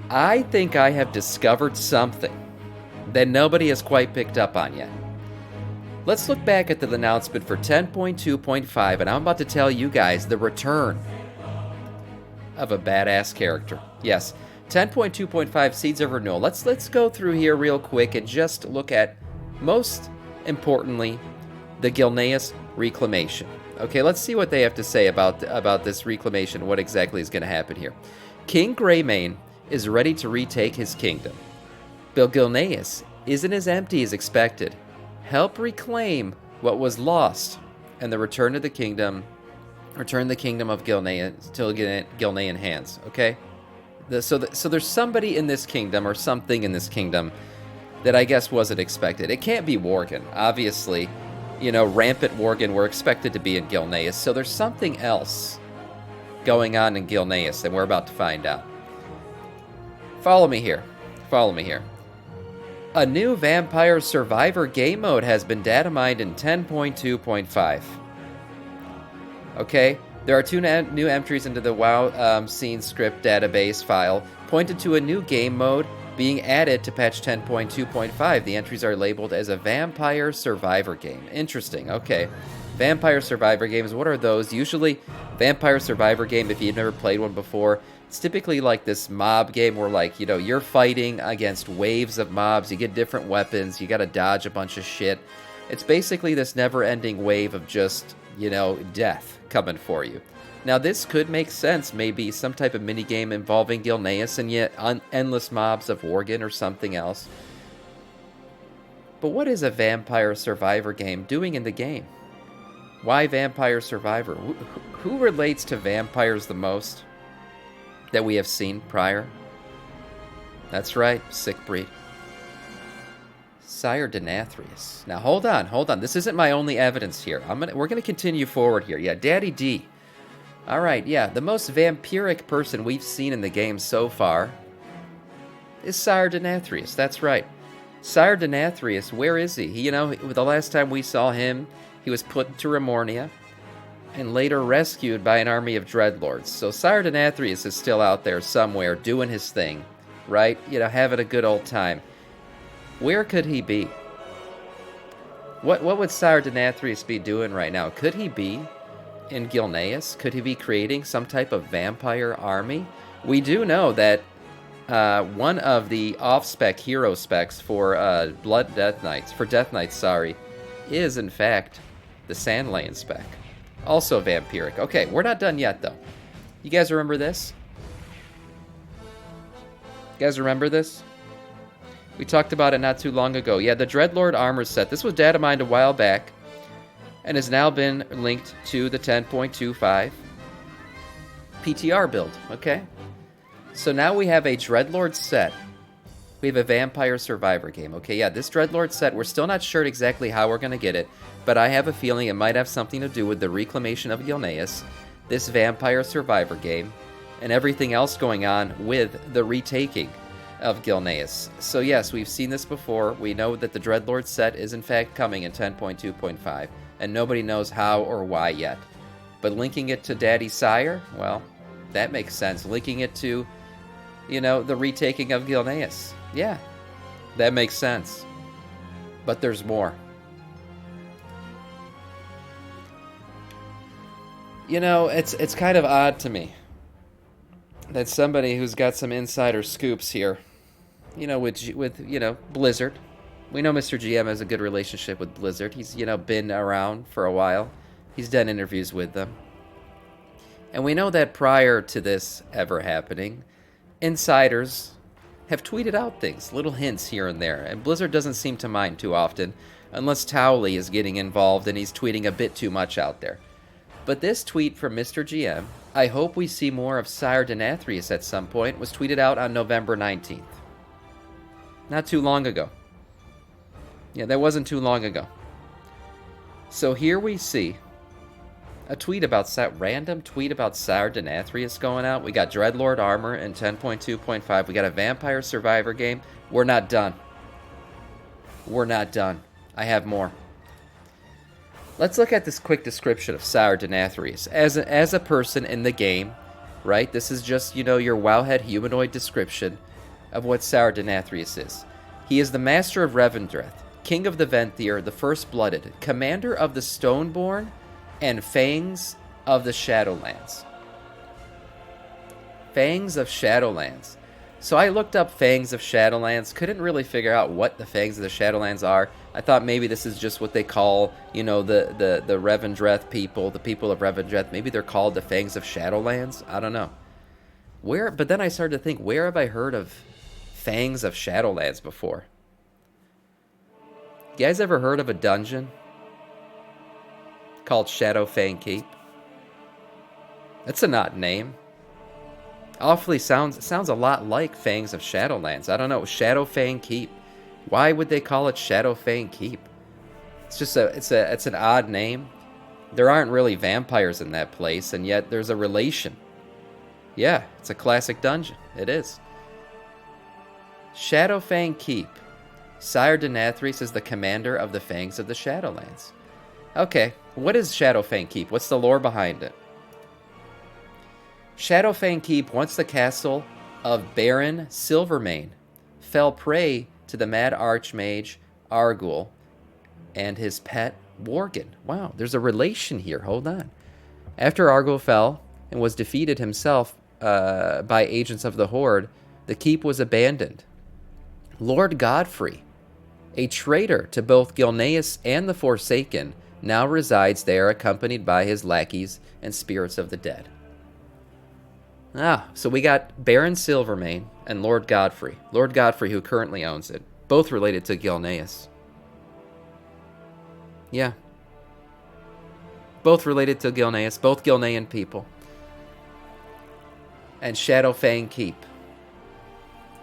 I think I have discovered something that nobody has quite picked up on yet. Let's look back at the announcement for 10.2.5, and I'm about to tell you guys the return of a badass character. Yes, 10.2.5 Seeds of Renewal. Let's go through here real quick and just look at, most importantly, the Gilneas reclamation. Okay, let's see what they have to say about this reclamation, what exactly is going to happen here. King Greymane is ready to retake his kingdom. But Gilneas isn't as empty as expected. Help reclaim what was lost and return the kingdom of Gilneas to Gilnean hands, okay? So there's somebody in this kingdom, or something in this kingdom, that I guess wasn't expected. It can't be Worgen, obviously. You know, rampant Worgen were expected to be in Gilneas, so there's something else going on in Gilneas, and we're about to find out. Follow me here. A new Vampire Survivor game mode has been data mined in 10.2.5. Okay, there are two new entries into the WoW scene script database file, pointed to a new game mode being added to patch 10.2.5. The entries are labeled as a Vampire Survivor game. Interesting, okay. Vampire Survivor games, what are those? Usually, Vampire Survivor game, if you've never played one before, it's typically like this mob game where, like, you know, you're fighting against waves of mobs, you get different weapons, you gotta dodge a bunch of shit. It's basically this never-ending wave of just, you know, death coming for you. Now, this could make sense, maybe some type of minigame involving Gilneas and yet endless mobs of Worgen or something else. But what is a Vampire Survivor game doing in the game? Why Vampire Survivor? Who relates to vampires the most that we have seen prior? That's right, sick breed. Sire Denathrius. Now, hold on. This isn't my only evidence here. We're gonna continue forward here. Yeah, Daddy D. All right, yeah, the most vampiric person we've seen in the game so far is Sire Denathrius. That's right. Sire Denathrius, where is he? You know, the last time we saw him, he was put into Remornia and later rescued by an army of Dreadlords. So Sire Denathrius is still out there somewhere doing his thing, right? You know, having a good old time. Where could he be? What would Sire Denathrius be doing right now? Could he be in Gilneas? Could he be creating some type of vampire army? We do know that one of the off-spec hero specs for Death Knights, is in fact the Sandlane spec. Also vampiric. Okay, we're not done yet though. You guys remember this? We talked about it not too long ago. Yeah, the Dreadlord armor set. This was data mined a while back and has now been linked to the 10.25 PTR build, okay? So now we have a Dreadlord set. We have a Vampire Survivor game, okay? Yeah, this Dreadlord set, we're still not sure exactly how we're going to get it, but I have a feeling it might have something to do with the reclamation of Gilneas, this Vampire Survivor game, and everything else going on with the retaking of Gilneas. So yes, we've seen this before. We know that the Dreadlord set is in fact coming in 10.2.5, and nobody knows how or why yet. But linking it to Daddy Sire, well, that makes sense. Linking it to, you know, the retaking of Gilneas. Yeah, that makes sense. But there's more. You know, it's kind of odd to me that somebody who's got some insider scoops here, you know, with you know, Blizzard. We know Mr. GM has a good relationship with Blizzard. He's, you know, been around for a while. He's done interviews with them. And we know that prior to this ever happening, insiders have tweeted out things, little hints here and there. And Blizzard doesn't seem to mind too often, unless Towley is getting involved and he's tweeting a bit too much out there. But this tweet from Mr. GM, I hope we see more of Sire Denathrius at some point, was tweeted out on November 19th. Not too long ago. Yeah, that wasn't too long ago. So here we see a tweet about random tweet about Sire Denathrius going out. We got Dreadlord armor in 10.2.5. We got a Vampire Survivor game. We're not done. We're not done. I have more. Let's look at this quick description of Sire Denathrius. As a person in the game, right? This is just, you know, your wowhead humanoid description of what Sire Denathrius is. He is the master of Revendreth, king of the Venthyr, the First-Blooded, commander of the Stoneborn, and Fangs of the Shadowlands. Fangs of Shadowlands. So I looked up Fangs of Shadowlands, couldn't really figure out what the Fangs of the Shadowlands are. I thought maybe this is just what they call, you know, the Revendreth people, the people of Revendreth. Maybe they're called the Fangs of Shadowlands. I don't know. But then I started to think, where have I heard of Fangs of Shadowlands before? You guys ever heard of a dungeon called Shadowfang Keep? That's an odd name. Awfully sounds a lot like Fangs of Shadowlands. I don't know. Shadowfang Keep. Why would they call it Shadowfang Keep? It's just it's an odd name. There aren't really vampires in that place, and yet there's a relation. Yeah, it's a classic dungeon. It is. Shadowfang Keep. Sire Denathrius is the commander of the Fangs of the Shadowlands. Okay, what is Shadowfang Keep? What's the lore behind it? Shadowfang Keep, once the castle of Baron Silvermane, fell prey to the mad archmage Argul and his pet Worgen. Wow, there's a relation here. Hold on. After Argul fell and was defeated himself by agents of the Horde, the keep was abandoned. Lord Godfrey, a traitor to both Gilneas and the Forsaken, now resides there accompanied by his lackeys and spirits of the dead. So we got Baron Silvermane and Lord Godfrey. Lord Godfrey, who currently owns it. Both related to Gilneas. Yeah. Both related to Gilneas. Both Gilnean people. And Shadowfang Keep.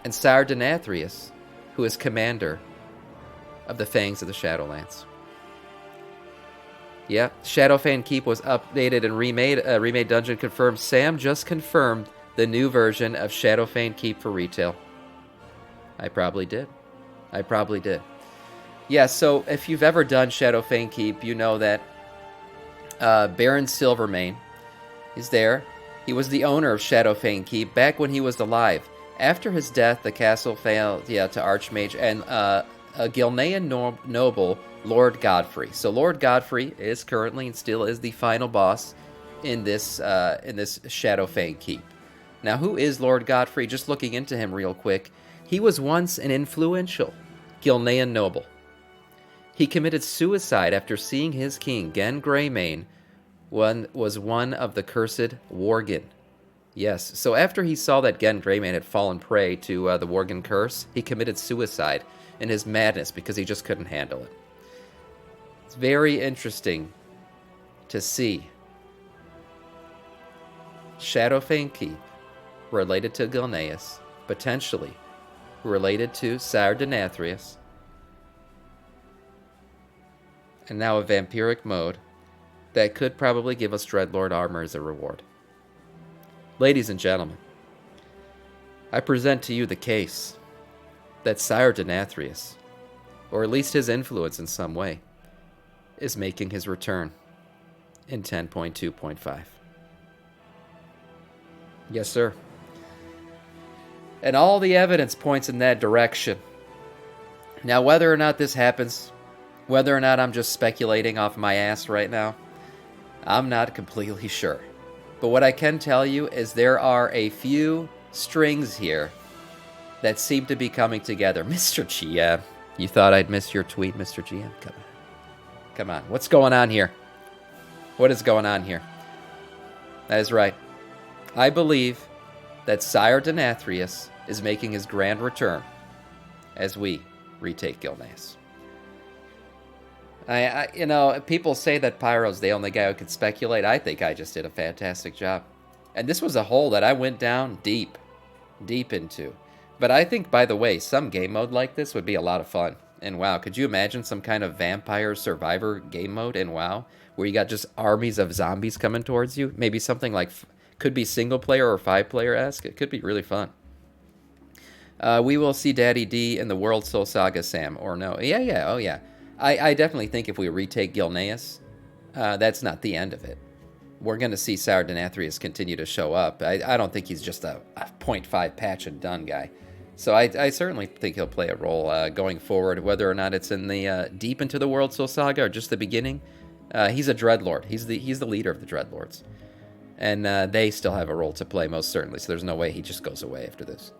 And Sire Denathrius, who is commander of the Fangs of the Shadowlands. Yeah, Shadowfang Keep was updated and remade. Remade dungeon confirmed. Sam just confirmed the new version of Shadowfang Keep for retail. I probably did. Yeah, so if you've ever done Shadowfang Keep, you know that Baron Silvermane is there. He was the owner of Shadowfang Keep back when he was alive. After his death, the castle fell to Archmage and a Gilnean noble, Lord Godfrey. So Lord Godfrey is currently and still is the final boss in this Shadowfang Keep. Now, who is Lord Godfrey? Just looking into him real quick, he was once an influential Gilnean noble. He committed suicide after seeing his king, Gen Greymane, was one of the cursed Worgen. Yes, so after he saw that Gen Greymane had fallen prey to the Worgen curse, he committed suicide in his madness because he just couldn't handle it. It's very interesting to see Shadowfang Keep related to Gilneas, potentially related to Sire Denathrius, and now a vampiric mode that could probably give us Dreadlord armor as a reward. Ladies and gentlemen, I present to you the case that Sire Denathrius, or at least his influence in some way, is making his return in 10.2.5. Yes, sir. And all the evidence points in that direction. Now, whether or not this happens, whether or not I'm just speculating off my ass right now, I'm not completely sure. But what I can tell you is there are a few strings here that seem to be coming together. Mr. GM, you thought I'd miss your tweet, Mr. GM? Come on. What's going on here? What is going on here? That is right. I believe that Sire Denathrius is making his grand return as we retake Gilneas. People say that Pyro's the only guy who can speculate. I think I just did a fantastic job. And this was a hole that I went down deep into. But I think, by the way, some game mode like this would be a lot of fun. And WoW, could you imagine some kind of vampire survivor game mode in WoW where you got just armies of zombies coming towards you? Maybe something like, could be single player or 5-player-esque. It could be really fun. We will see Daddy D in the World Soul Saga, Sam, or no? Yeah. I definitely think if we retake Gilneas, that's not the end of it. we're going to see Sire Denathrius continue to show up. I don't think he's just a 0.5 patch and done guy. So I certainly think he'll play a role going forward, whether or not it's in the deep into the World Soul Saga or just the beginning. He's a Dreadlord. He's the leader of the Dreadlords. And they still have a role to play, most certainly, so there's no way he just goes away after this.